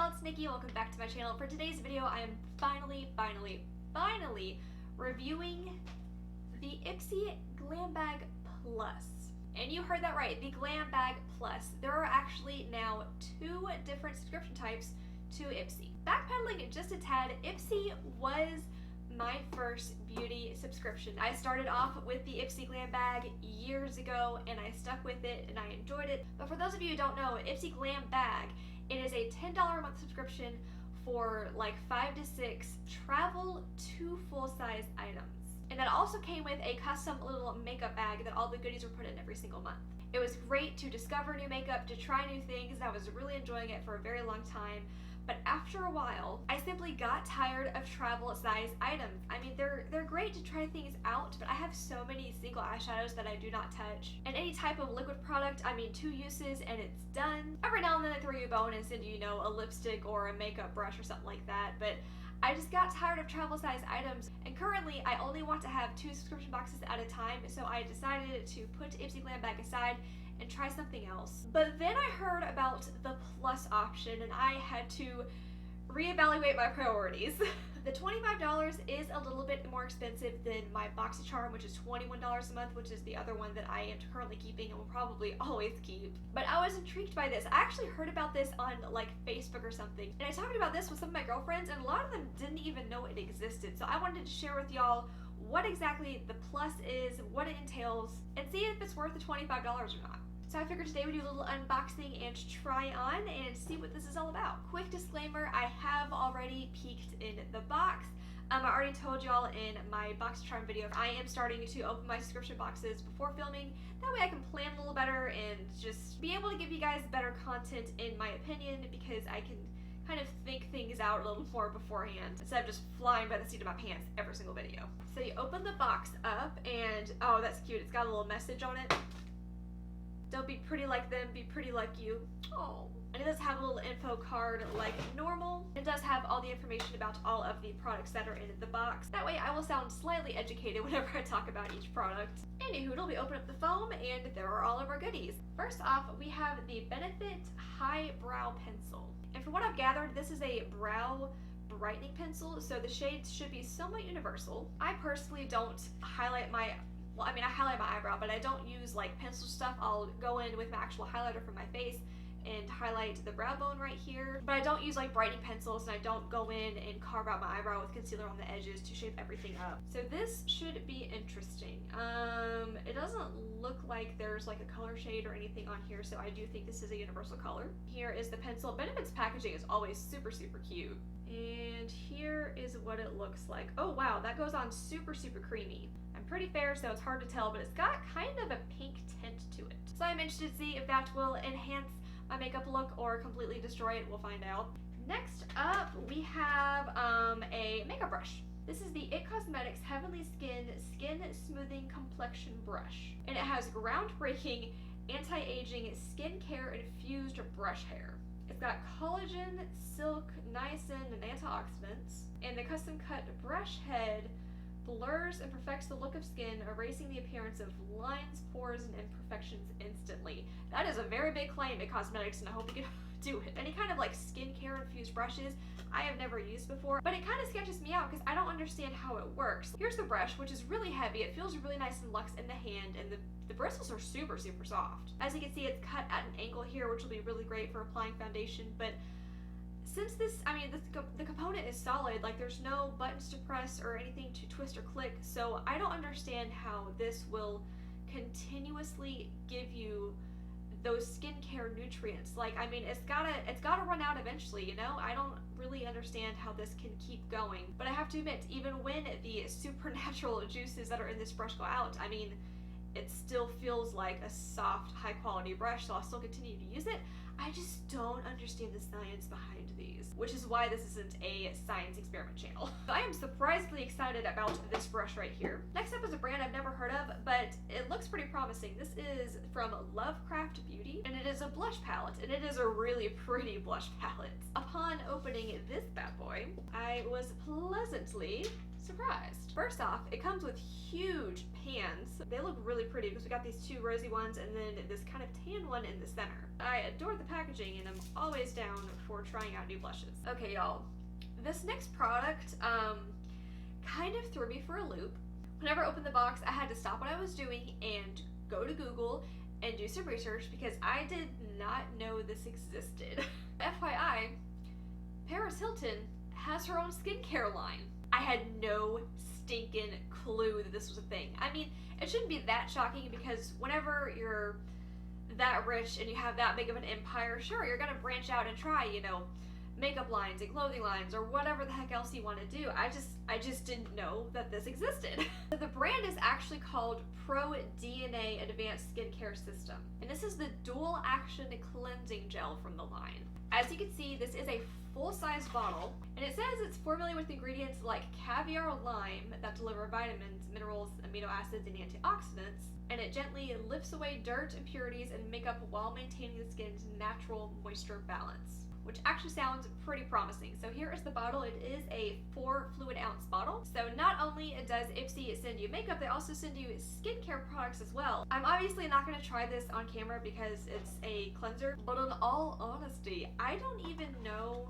y'all, it's Nikki. Welcome back to my channel. For today's video, I am finally reviewing the IPSY GLAM Bag Plus. And you heard that right, the GLAM Bag Plus. There are actually now 2 different subscription types to IPSY. Backpedaling just a tad, IPSY was my first beauty subscription. I started off with the IPSY GLAM Bag years ago and I stuck with it and I enjoyed it. But for those of you who don't know, IPSY GLAM Bag, it is a $10 a month subscription for like 5 to 6 travel to full-size items. And that also came with a custom little makeup bag that all the goodies were put in every single month. It was great to discover new makeup, to try new things, and I was really enjoying it for a very long time. But after a while, I simply got tired of travel size items. I mean, they're great to try things out, but I have so many single eyeshadows that I do not touch. And any type of liquid product, I mean, 2 uses and it's done. Every now and then they throw you a bone and send you, a lipstick or a makeup brush or something like that. But I just got tired of travel size items, and currently I only want to have 2 subscription boxes at a time, so I decided to put IPSY GLAM Bag aside and try something else. But then I heard about the Plus option and I had to reevaluate my priorities. The $25 is a little bit more expensive than my BoxyCharm, which is $21 a month, which is the other one that I am currently keeping and will probably always keep. But I was intrigued by this. I actually heard about this on like Facebook or something, and I talked about this with some of my girlfriends and a lot of them didn't even know it existed. So I wanted to share with y'all what exactly the Plus is, what it entails, and see if it's worth the $25 or not. So I figured today we'd do a little unboxing and try on and see what this is all about. Quick disclaimer, I have already peeked in the box. I already told y'all in my BoxyCharm video, I am starting to open my subscription boxes before filming. That way I can plan a little better and just be able to give you guys better content in my opinion, because I can kind of think things out a little more beforehand instead of just flying by the seat of my pants every single video. So you open the box up and, oh, that's cute. It's got a little message on it. Don't be pretty like them, be pretty like you. Oh. And it does have a little info card like normal. It does have all the information about all of the products that are in the box. That way I will sound slightly educated whenever I talk about each product. Anywho, we open up the foam and there are all of our goodies. First off, we have the Benefit High Brow Pencil. And from what I've gathered, this is a brow brightening pencil, so the shades should be somewhat universal. I personally don't highlight my I highlight my eyebrow, but I don't use like pencil stuff. I'll go in with my actual highlighter from my face and highlight the brow bone right here. But I don't use like brightening pencils, and I don't go in and carve out my eyebrow with concealer on the edges to shape everything up. So this should be interesting. It doesn't look like there's like a color shade or anything on here, so I do think this is a universal color. Here is the pencil. Benefit's packaging is always super cute. And here is what it looks like. Oh wow, that goes on super creamy. I'm pretty fair, so it's hard to tell, but it's got kind of a pink tint to it. So I'm interested to see if that will enhance my makeup look or completely destroy it. We'll find out. Next up, we have a makeup brush. This is the IT Cosmetics Heavenly Skin Smoothing Complexion Brush. And it has groundbreaking anti-aging skincare infused brush hair. It's got collagen, silk, niacin, and antioxidants. And the custom cut brush head blurs and perfects the look of skin, erasing the appearance of lines, pores, and imperfections instantly. That is a very big claim at cosmetics, and I hope we can do it. Any kind of like skincare infused brushes I have never used before, but it kind of sketches me out because I don't understand how it works. Here's the brush, which is really heavy. It feels really nice and luxe in the hand, and the bristles are super soft. As you can see, it's cut at an angle here, which will be really great for applying foundation, but since this, the component is solid, like there's no buttons to press or anything to twist or click, so I don't understand how this will continuously give you those skincare nutrients. Like, it's gotta run out eventually, I don't really understand how this can keep going. But I have to admit, even when the supernatural juices that are in this brush go out, it still feels like a soft, high quality brush, so I'll still continue to use it. I just don't understand the science behind these, which is why this isn't a science experiment channel. I am surprisingly excited about this brush right here. Next up is a brand I've never heard of, but it looks pretty promising. This is from Lovecraft Beauty, and it is a blush palette, and it is a really pretty blush palette. Upon opening this bad boy, I was pleasantly surprised. First off, it comes with huge pans. They look really pretty because we got these 2 rosy ones and then this kind of tan one in the center. I adore the packaging and I'm always down for trying out new blushes. Okay, y'all. This next product kind of threw me for a loop. Whenever I opened the box, I had to stop what I was doing and go to Google and do some research because I did not know this existed. FYI, Paris Hilton has her own skincare line. I had no stinking clue that this was a thing. I mean, it shouldn't be that shocking because whenever you're that rich and you have that big of an empire, sure, you're gonna branch out and try, you know, makeup lines and clothing lines or whatever the heck else you want to do. I just didn't know that this existed. The brand is actually called Pro DNA Advanced Skincare System, and this is the dual action cleansing gel from the line. As you can see, this is a full-size bottle, and it says it's formulated with ingredients like caviar lime that deliver vitamins, minerals, amino acids, and antioxidants, and it gently lifts away dirt, impurities, and makeup while maintaining the skin's natural moisture balance, which actually sounds pretty promising. So here is the bottle. It is a 4 fluid ounce bottle. So not only does IPSY send you makeup, they also send you skincare products as well. I'm obviously not going to try this on camera because it's a cleanser, but in all honesty, I don't even know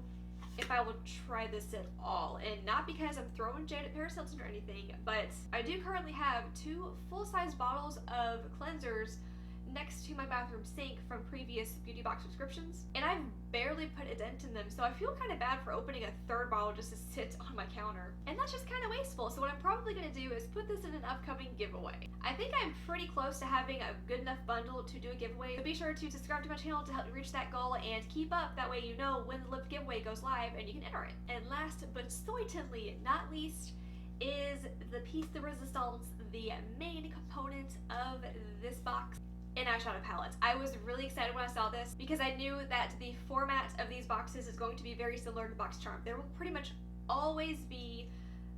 if I will try this at all. And not because I'm throwing shade at Paris Hilton or anything, but I do currently have 2 full-size bottles of cleansers next to my bathroom sink from previous beauty box subscriptions, and I've barely put a dent in them, so I feel kind of bad for opening a third bottle just to sit on my counter, and that's just kind of wasteful. So what I'm probably going to do is put this in an upcoming giveaway. I think I'm pretty close to having a good enough bundle to do a giveaway, so be sure to subscribe to my channel to help me reach that goal and keep up, that way you know when the lip giveaway goes live and you can enter it. And last but certainly not least is the piece de resistance, the main component of this box, in eyeshadow palettes. I was really excited when I saw this because I knew that the format of these boxes is going to be very similar to Box Charm. There will pretty much always be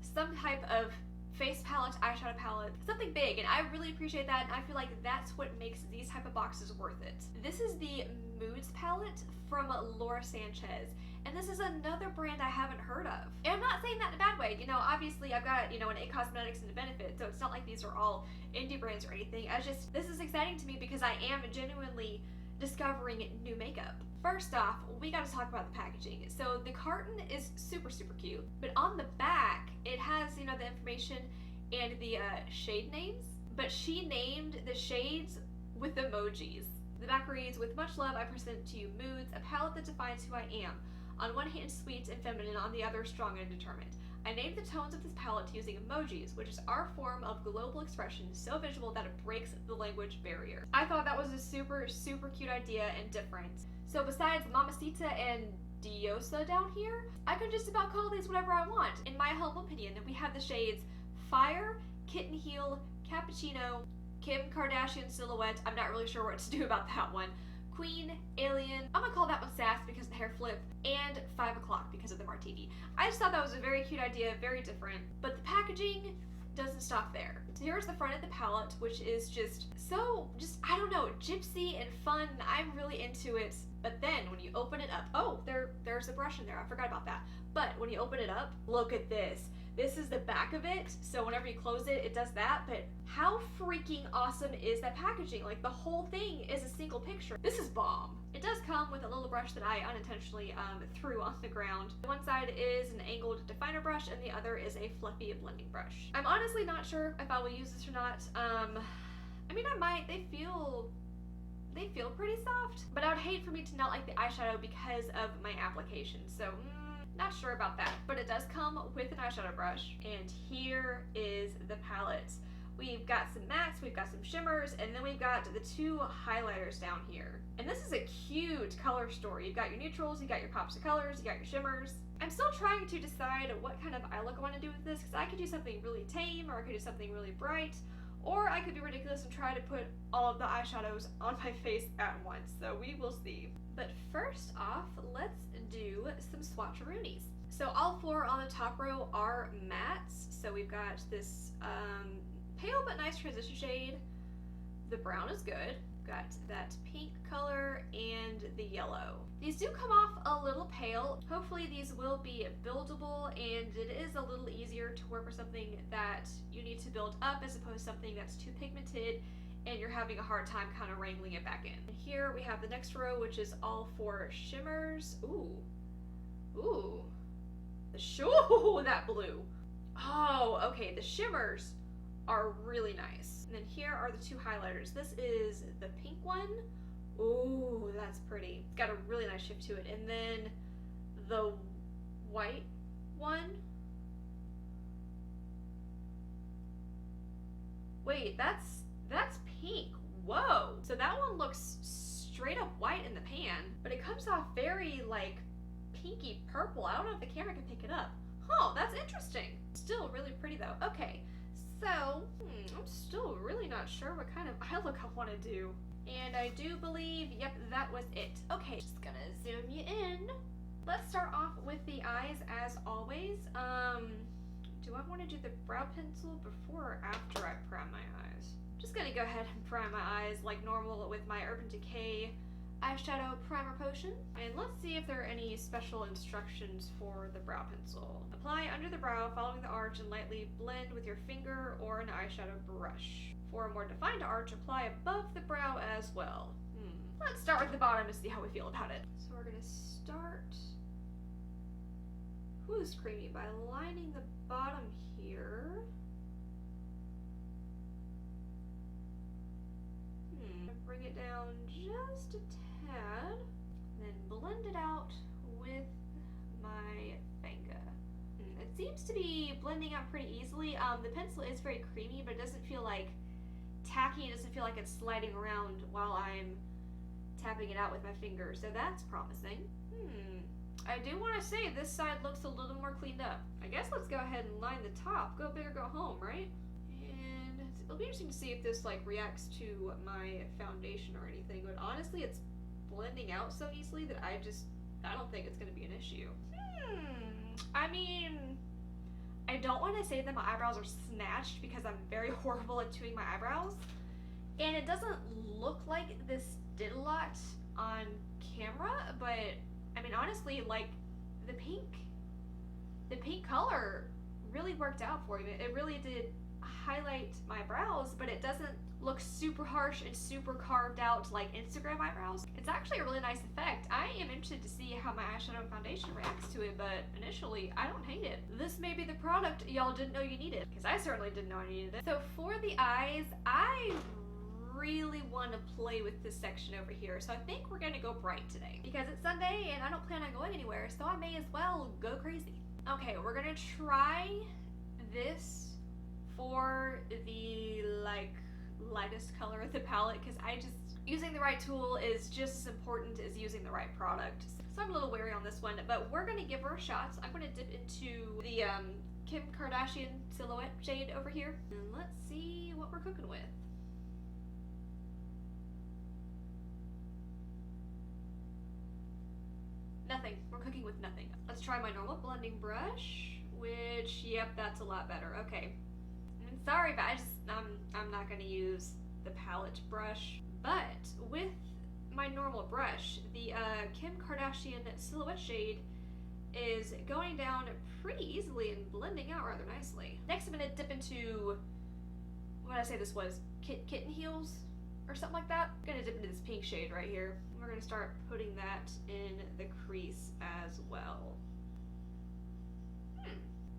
some type of face palette, eyeshadow palette, something big, and I really appreciate that, and I feel like that's what makes these type of boxes worth it. This is the Moods palette from Laura Sanchez, and this is another brand I haven't heard of. And I'm not saying that in a bad way. You know, obviously I've got, you know, an A Cosmetics and a Benefit, so it's not like these are all indie brands or anything. This is exciting to me because I am genuinely discovering new makeup. First off, we gotta talk about the packaging. So the carton is super, super cute, but on the back, it has, you know, the information and the shade names, but she named the shades with emojis. The back reads, "With much love, I present to you Moods, a palette that defines who I am. On one hand, sweet and feminine, on the other, strong and determined. I named the tones of this palette using emojis, which is our form of global expression, so visual that it breaks the language barrier." I thought that was a super, super cute idea and different. So besides Mamacita and Diosa down here, I could just about call these whatever I want. In my humble opinion, we have the shades Fire, Kitten Heel, Cappuccino, Kim Kardashian Silhouette, I'm not really sure what to do about that one, Queen, Alien, I'm gonna call that one Sass because of the hair flip, and 5 o'clock because of the martini. I just thought that was a very cute idea, very different, but the packaging doesn't stop there. So here's the front of the palette, which is just so, I don't know, gypsy and fun. I'm really into it. But then when you open it up, oh, there's a brush in there, I forgot about that. But when you open it up, look at this. This is the back of it, so whenever you close it, it does that, but how freaking awesome is that packaging? Like, the whole thing is a single picture. This is bomb. It does come with a little brush that I unintentionally threw on the ground. One side is an angled definer brush, and the other is a fluffy blending brush. I'm honestly not sure if I will use this or not. I mean, I might. They feel pretty soft, but I would hate for me to not like the eyeshadow because of my application, so not sure about that. But it does come with an eyeshadow brush, and here is the palette. We've got some mattes, we've got some shimmers, and then we've got the 2 highlighters down here. And this is a cute color story. You've got your neutrals, you've got your pops of colors, you got your shimmers. I'm still trying to decide what kind of eye look I want to do with this, because I could do something really tame, or I could do something really bright, or I could be ridiculous and try to put all of the eyeshadows on my face at once, so we will see. But first off, let's do some swatcheroonies. So all 4 on the top row are mattes. So we've got this pale but nice transition shade. The brown is good. Got that pink color and the yellow. These do come off a little pale. Hopefully these will be buildable, and it is a little easier to work with something that you need to build up as opposed to something that's too pigmented and you're having a hard time kind of wrangling it back in. And here we have the next row, which is all for shimmers. Ooh, that blue. Oh, okay, the shimmers are really nice. And then here are the two highlighters. This is the pink one. Ooh, that's pretty. It's got a really nice shift to it. And then the white one. Wait, that's pink. Whoa. So that one looks straight up white in the pan, but it comes off very like pinky purple. I don't know if the camera can pick it up. Oh, that's interesting. Still really pretty though. Okay, so I'm still really not sure what kind of eye look I want to do. And I do believe, yep, that was it. Okay, just gonna zoom you in. Let's start off with the eyes as always. Do I want to do the brow pencil before or after I prime my eyes? Just gonna go ahead and prime my eyes like normal with my Urban Decay eyeshadow primer potion. And let's see if there are any special instructions for the brow pencil. Apply under the brow following the arch and lightly blend with your finger or an eyeshadow brush. For a more defined arch, apply above the brow as well. Let's start with the bottom to see how we feel about it. So we're gonna start, who's creamy, by lining the bottom here. Bring it down just a tad, then blend it out with my finger. It seems to be blending out pretty easily. The pencil is very creamy, but it doesn't feel like tacky. It doesn't feel like it's sliding around while I'm tapping it out with my finger, so that's promising. I do want to say this side looks a little more cleaned up. I guess let's go ahead and line the top. Go big or go home, right? And it'll be interesting to see if this like reacts to my foundation or anything, but honestly it's blending out so easily that I don't think it's going to be an issue. I mean, I don't want to say that my eyebrows are snatched because I'm very horrible at doing my eyebrows, and it doesn't look like this did a lot on camera, but I mean honestly, like the pink color really worked out for me. It really did highlight my brows, but it doesn't look super harsh and super carved out like Instagram eyebrows. It's actually a really nice effect. I am interested to see how my eyeshadow and foundation reacts to it, but initially I don't hate it. This may be the product y'all didn't know you needed, because I certainly didn't know I needed it. So for the eyes, I really want to play with this section over here, so I think we're gonna go bright today because it's Sunday and I don't plan on going anywhere, so I may as well go crazy. Okay, we're gonna try this for the like lightest color of the palette, because using the right tool is just as important as using the right product. So I'm a little wary on this one, but we're gonna give her a shot. I'm gonna dip into the Kim Kardashian silhouette shade over here, and let's see what we're cooking with. Nothing. We're cooking with nothing. Let's try my normal blending brush, which, yep, that's a lot better. Okay. I'm sorry, but I'm not gonna use the palette brush. But with my normal brush, the Kim Kardashian silhouette shade is going down pretty easily and blending out rather nicely. Next, I'm gonna dip into, what did I say this was? Kitten heels? Or something like that. I'm gonna dip into this pink shade right here. We're gonna start putting that in the crease as well.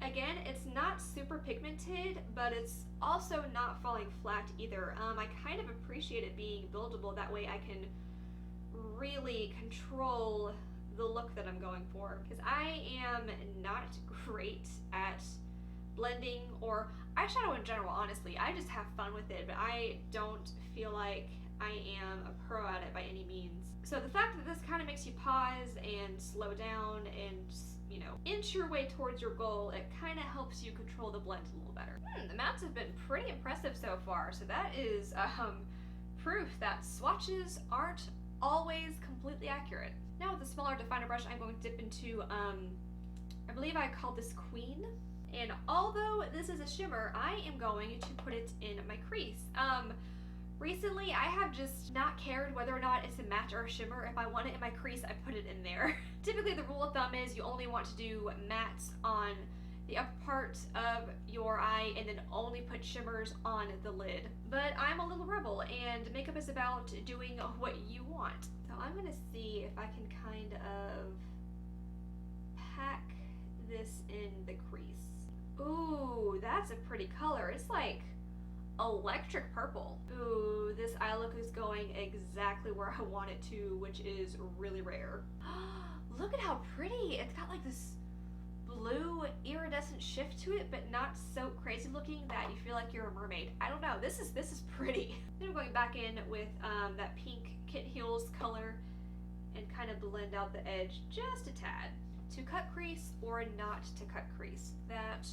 Again, it's not super pigmented, but it's also not falling flat either. I kind of appreciate it being buildable. That way I can really control the look that I'm going for, because I am not great at blending or eyeshadow in general, honestly. I just have fun with it, but I don't feel like I am a pro at it by any means. So the fact that this kind of makes you pause and slow down and, you know, inch your way towards your goal, it kind of helps you control the blend a little better. The mattes have been pretty impressive so far, so that is proof that swatches aren't always completely accurate. Now with the smaller definer brush, I'm going to dip into, I believe I called this Queen. And although this is a shimmer, I am going to put it in my crease. Recently, I have just not cared whether or not it's a matte or a shimmer. If I want it in my crease, I put it in there. Typically, the rule of thumb is you only want to do mattes on the upper part of your eye and then only put shimmers on the lid. But I'm a little rebel and makeup is about doing what you want. So I'm gonna see if I can kind of pack this in the crease. Ooh, that's a pretty color. It's like electric purple. Ooh, this eye look is going exactly where I want it to, which is really rare. Look at how pretty. It's got like this blue iridescent shift to it, but not so crazy looking that you feel like you're a mermaid. I don't know. This is pretty. Then I'm going back in with that pink Kit Heels color and kind of blend out the edge just a tad. To cut crease or not to cut crease? That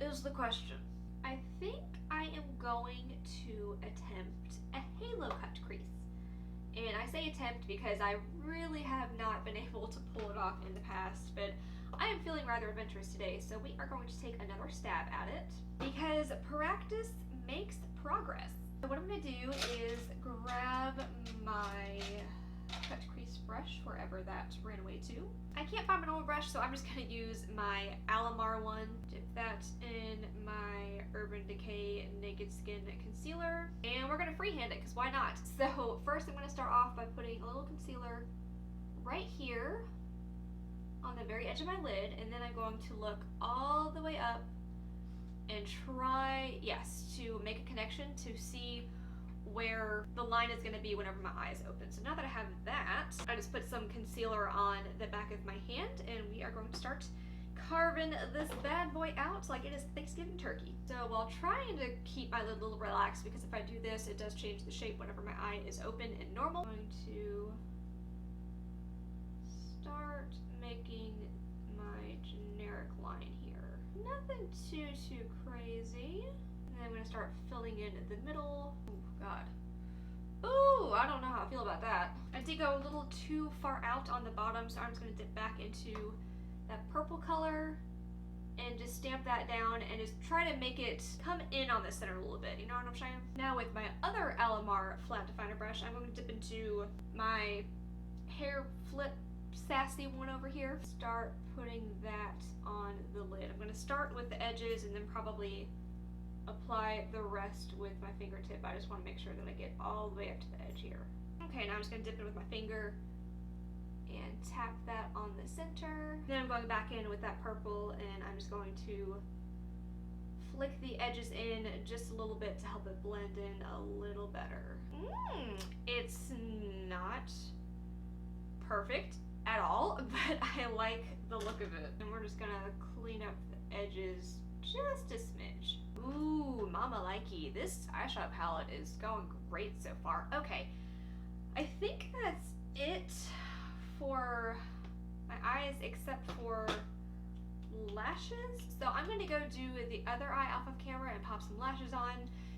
is the question. I think I am going to attempt a halo cut crease. And I say attempt because I really have not been able to pull it off in the past, but I am feeling rather adventurous today, so we are going to take another stab at it because practice makes progress. So what I'm going to do is grab my cut crease brush wherever that ran away to. I can't find my normal brush, so I'm just going to use my Alamar one. Dip that in my Urban Decay Naked Skin Concealer, and we're going to freehand it because why not? So first I'm going to start off by putting a little concealer right here on the very edge of my lid, and then I'm going to look all the way up and try, yes, to make a connection to see where the line is going to be whenever my eyes open. So now that I have that, I just put some concealer on the back of my hand, and we are going to start carving this bad boy out like it is Thanksgiving turkey. So while trying to keep my lid a little relaxed, because if I do this, it does change the shape whenever my eye is open and normal. I'm going to start making my generic line here. Nothing too crazy. And then I'm going to start filling in the middle. Oh God. Ooh, I don't know how I feel about that. I did go a little too far out on the bottom, so I'm just going to dip back into that purple color and just stamp that down and just try to make it come in on the center a little bit, you know what I'm saying? Now with my other Alamar flat definer brush, I'm going to dip into my hair flip sassy one over here. Start putting that on the lid. I'm going to start with the edges and then probably apply the rest with my fingertip. I just want to make sure that I get all the way up to the edge here. Okay, now I'm just going to dip in with my finger and tap that on the center. Then I'm going back in with that purple and I'm just going to flick the edges in just a little bit to help it blend in a little better. It's not perfect at all, but I like the look of it. And we're just gonna clean up the edges just a smidge. Ooh, mama likey. This eyeshadow palette is going great so far. Okay, I think that's it for my eyes except for lashes. So I'm going to go do the other eye off of camera and pop some lashes on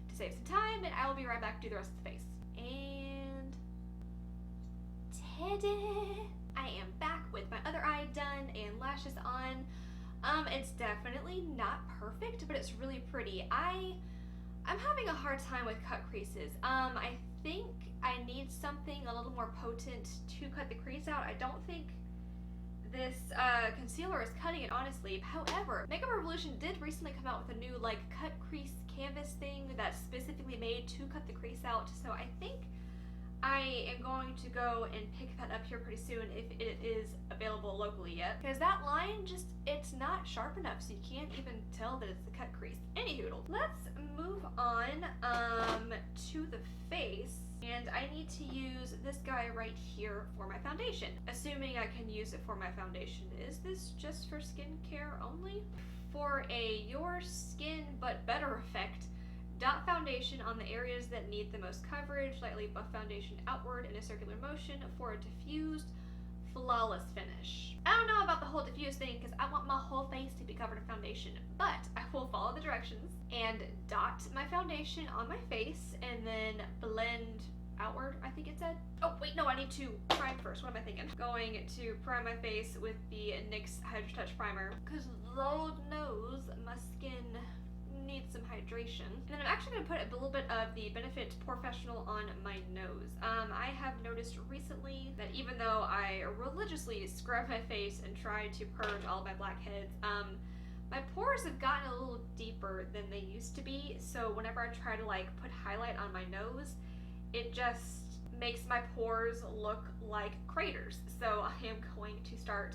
to save some time, and I will be right back to do the rest of the face. And ta-da! I am back with my other eye done and lashes on. It's definitely not perfect, but it's really pretty. I'm having a hard time with cut creases. I think I need something a little more potent to cut the crease out. I don't think this concealer is cutting it, honestly. However, Makeup Revolution did recently come out with a new like cut crease canvas thing that's specifically made to cut the crease out. So I think I am going to go and pick that up here pretty soon if it is available locally yet. Because that line just, it's not sharp enough, so you can't even tell that it's the cut crease. Anywho, let's move on to the face. And I need to use this guy right here for my foundation. Assuming I can use it for my foundation. Is this just for skincare only? For a your skin but better effect, dot foundation on the areas that need the most coverage, lightly buff foundation outward in a circular motion for a diffused, flawless finish. I don't know about the whole diffuse thing because I want my whole face to be covered in foundation, but I will follow the directions and dot my foundation on my face and then blend outward, I think it said. Oh wait, no, I need to prime first. What am I thinking? Going to prime my face with the NYX Hydro Touch Primer because Lord knows my skin needs some hydration. And then I'm actually going to put a little bit of the Benefit Porefessional on my nose. I have noticed recently that even though I religiously scrub my face and try to purge all of my blackheads, my pores have gotten a little deeper than they used to be. So whenever I try to like put highlight on my nose, it just makes my pores look like craters. So I am going to start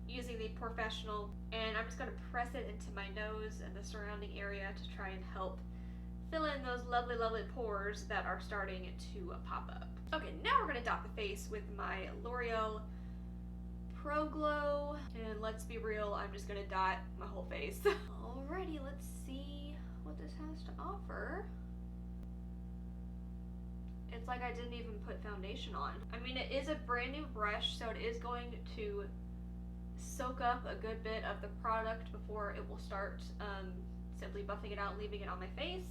using the Porefessional, and I'm just going to press it into my nose and the surrounding area to try and help fill in those lovely, lovely pores that are starting to pop up. Okay, now we're going to dot the face with my L'Oreal Pro Glow, and let's be real, I'm just going to dot my whole face. Alrighty, let's see what this has to offer. It's like I didn't even put foundation on. I mean, it is a brand new brush, so it is going to soak up a good bit of the product before it will start simply buffing it out and leaving it on my face.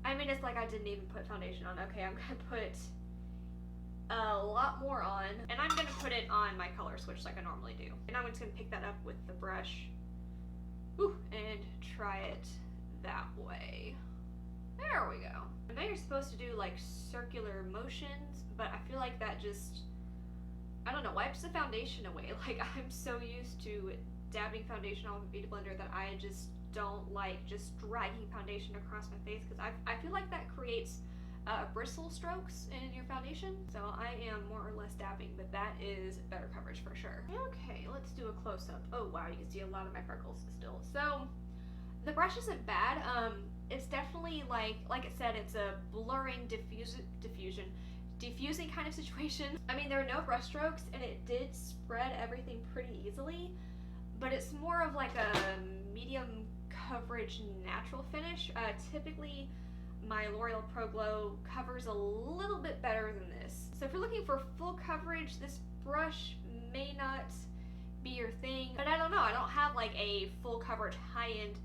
I mean, it's like I didn't even put foundation on. Okay, I'm gonna put a lot more on, and I'm gonna put it on my color switch like I normally do. And I'm just gonna pick that up with the brush, and try it that way. There we go. I know you're supposed to do like circular motions, but I feel like that just, I don't know, wipes the foundation away. Like, I'm so used to dabbing foundation on with a beauty blender that I just don't like just dragging foundation across my face, because I feel like that creates bristle strokes in your foundation. So I am more or less dabbing, but that is better coverage for sure. Okay, let's do a close-up. Oh wow, you can see a lot of my freckles still. So the brush isn't bad. It's definitely like I said, it's a blurring diffusing kind of situation. I mean, there are no brush strokes, and it did spread everything pretty easily, but it's more of like a medium coverage natural finish. Typically my L'Oreal Pro Glow covers a little bit better than this. So if you're looking for full coverage, this brush may not be your thing, but I don't know, I don't have like a full coverage high-end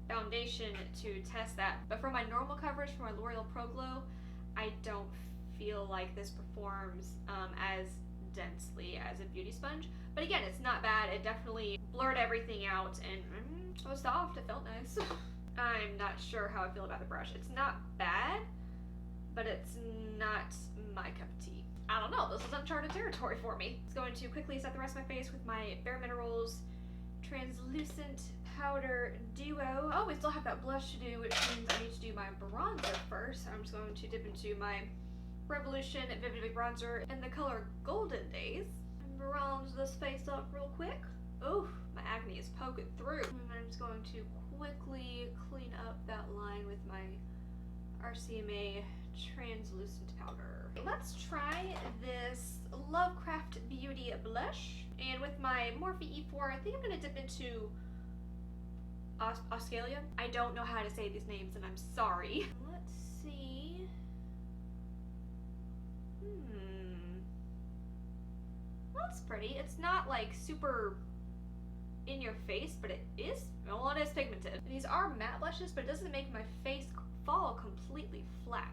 foundation to test that. But for my normal coverage for my L'Oreal Pro Glow, I don't feel like this performs as densely as a beauty sponge. But again, it's not bad. It definitely blurred everything out, and it was soft. It felt nice. I'm not sure how I feel about the brush. It's not bad, but it's not my cup of tea. I don't know. This is uncharted territory for me. It's going to quickly set the rest of my face with my Bare Minerals Translucent Powder Duo. Oh, we still have that blush to do, which means I need to do my bronzer first. I'm just going to dip into my Revolution Vivid Bronzer in the color Golden Days and bronze this face up real quick. Ooh, my acne is poking through. And I'm just going to quickly clean up that line with my RCMA Translucent Powder. Let's try this Lovecraft Beauty blush. And with my Morphe E4, I think I'm going to dip into Australia. I don't know how to say these names, and I'm sorry. Let's see. That's pretty. It's not like super in your face, but it is, well, it is pigmented. These are matte blushes, but it doesn't make my face fall completely flat.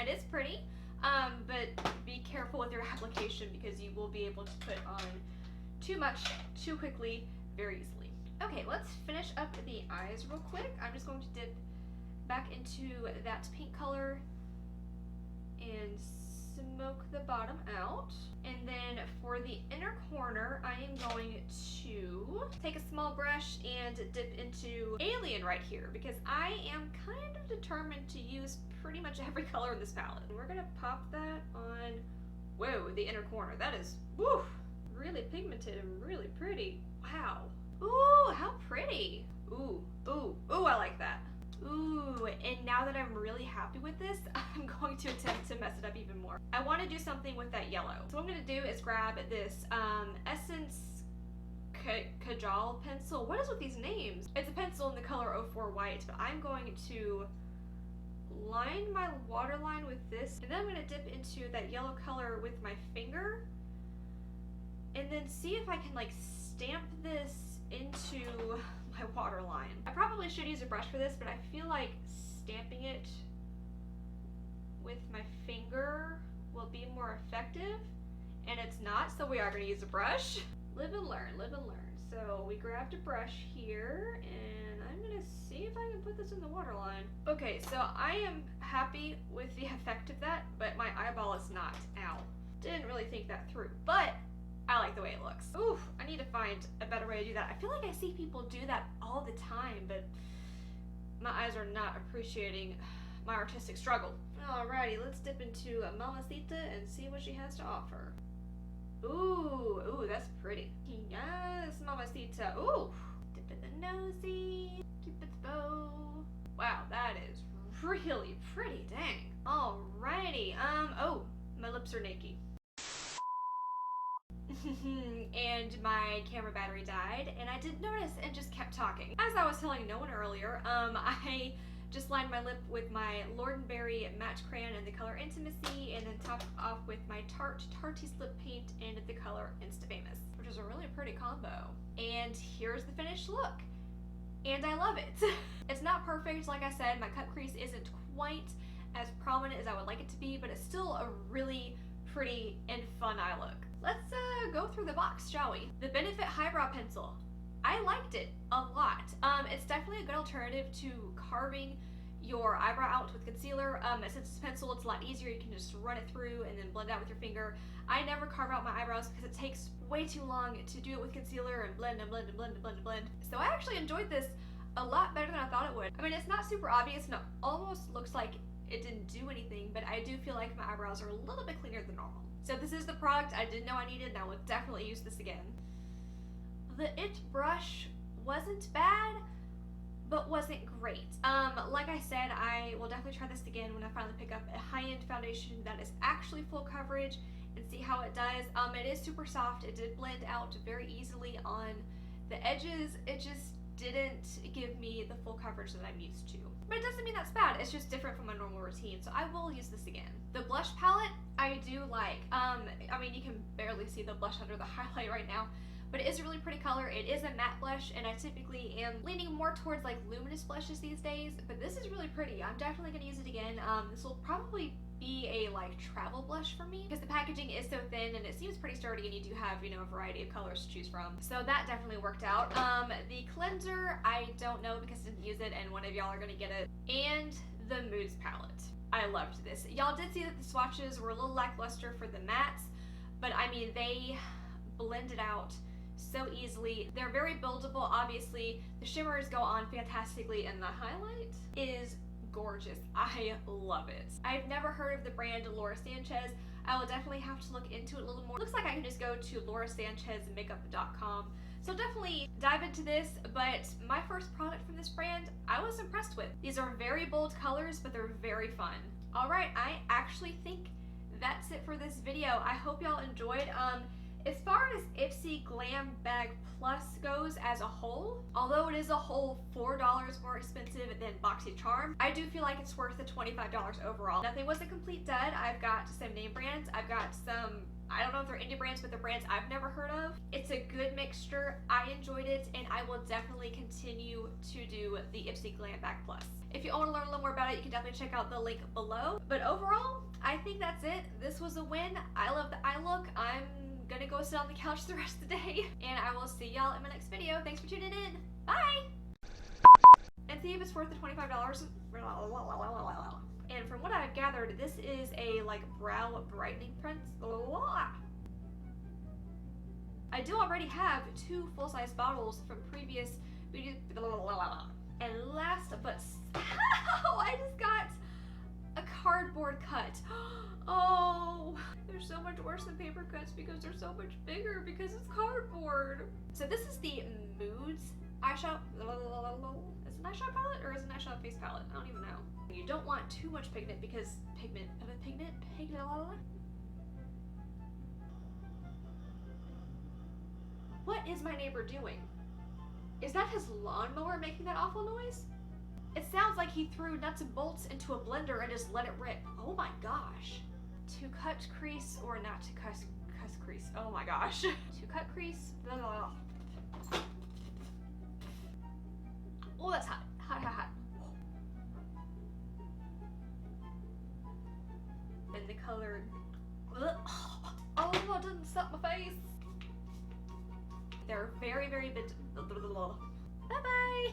It is pretty, but be careful with your application, because you will be able to put on too much too quickly very easily. Okay, let's finish up the eyes real quick. I'm just going to dip back into that pink color and smoke the bottom out. And then for the inner corner, I am going to take a small brush and dip into Alien right here, because I am kind of determined to use pretty much every color in this palette. And we're gonna pop that on, whoa, the inner corner. That is, woo, really pigmented and really pretty. Wow. Ooh, how pretty. Ooh, ooh, ooh, I like that. Ooh, and now that I'm really happy with this, I'm going to attempt to mess it up even more. I want to do something with that yellow. So what I'm going to do is grab this Essence Kajal pencil. What is with these names? It's a pencil in the color 04 White, but I'm going to line my waterline with this, and then I'm going to dip into that yellow color with my finger, and then see if I can like stamp this into my waterline. I probably should use a brush for this, but I feel like stamping it with my finger will be more effective, and it's not, so we are going to use a brush. Live and learn, live and learn. So we grabbed a brush here, and I'm gonna see if I can put this in the waterline. Okay, so I am happy with the effect of that, but my eyeball is not. Ow. Didn't really think that through, but I like the way it looks. Oof, I need to find a better way to do that. I feel like I see people do that all the time, but my eyes are not appreciating my artistic struggle. Alrighty, let's dip into Mamacita and see what she has to offer. Ooh, that's pretty. Yes, Mamacita. Ooh, dip in the nosy, Cupid's bow. Wow, that is really pretty, dang. Alrighty, oh, my lips are naked. And my camera battery died, and I didn't notice and just kept talking. As I was telling no one earlier, I just lined my lip with my Lord & Berry match crayon in the color Intimacy, and then topped off with my Tarte's lip paint in the color Insta Famous, which is a really pretty combo. And here's the finished look, and I love it. It's not perfect, like I said, my cut crease isn't quite as prominent as I would like it to be, but it's still a really pretty and fun eye look. Let's go through the box, shall we? The Benefit Highbrow Pencil. I liked it a lot. It's definitely a good alternative to carving your eyebrow out with concealer. Since it's a pencil, it's a lot easier. You can just run it through and then blend out with your finger. I never carve out my eyebrows because it takes way too long to do it with concealer and blend and blend and blend and blend and blend. So I actually enjoyed this a lot better than I thought it would. I mean, it's not super obvious and it almost looks like it didn't do anything, but I do feel like my eyebrows are a little bit cleaner than normal. So this is the product I didn't know I needed, and I will definitely use this again. The It brush wasn't bad, but wasn't great. Like I said, I will definitely try this again when I finally pick up a high-end foundation that is actually full coverage and see how it does. It is super soft. It did blend out very easily on the edges. It just didn't give me the full coverage that I'm used to. But it doesn't mean that's bad, it's just different from my normal routine, so I will use this again. The blush palette, I do like. I mean, you can barely see the blush under the highlight right now, but it is a really pretty color. It is a matte blush, and I typically am leaning more towards like luminous blushes these days, but this is really pretty. I'm definitely gonna use it again. This will probably be a like travel blush for me because the packaging is so thin and it seems pretty sturdy, and you do have, you know, a variety of colors to choose from. So that definitely worked out. The cleanser, I don't know because I didn't use it, and one of y'all are gonna get it. And the Moods palette. I loved this. Y'all did see that the swatches were a little lackluster for the mattes, but I mean, they blended out so easily. They're very buildable. Obviously, the shimmers go on fantastically, and the highlight is gorgeous. I love it. I've never heard of the brand Laura Sanchez. I will definitely have to look into it a little more. Looks like I can just go to laurasanchezmakeup.com. So definitely dive into this, but my first product from this brand, I was impressed with. These are very bold colors, but they're very fun. All right, I actually think that's it for this video. I hope y'all enjoyed. As far as IPSY Glam Bag Plus goes as a whole, although it is a whole $4 more expensive than BoxyCharm, I do feel like it's worth the $25 overall. Nothing was a complete dud. I've got some name brands. I've got some, I don't know if they're indie brands, but they're brands I've never heard of. It's a good mixture. I enjoyed it, and I will definitely continue to do the IPSY Glam Bag Plus. If you want to learn a little more about it, you can definitely check out the link below. But overall, I think that's it. This was a win. I love the eye look. I'm gonna go sit on the couch the rest of the day, and I will see y'all in my next video. Thanks for tuning in. Bye! And see if it's worth the $25. And from what I've gathered, this is a like brow brightening pencil. I do already have 2 full-size bottles from previous beauty. And last but I just got a cardboard cut. Oh, they're so much worse than paper cuts because they're so much bigger because it's cardboard. So this is the Moods eyeshadow. Is it an eyeshadow palette or is it an eyeshadow face palette? I don't even know. You don't want too much pigment because pigment. What is my neighbor doing? Is that his lawnmower making that awful noise? It sounds like he threw nuts and bolts into a blender and just let it rip. Oh my gosh. To cut crease or not to cut crease. Oh my gosh. To cut crease. Blah, blah, blah. Oh, that's hot. Hot. And the color. Oh, it didn't set my face. They're very, very bit. Bye bye.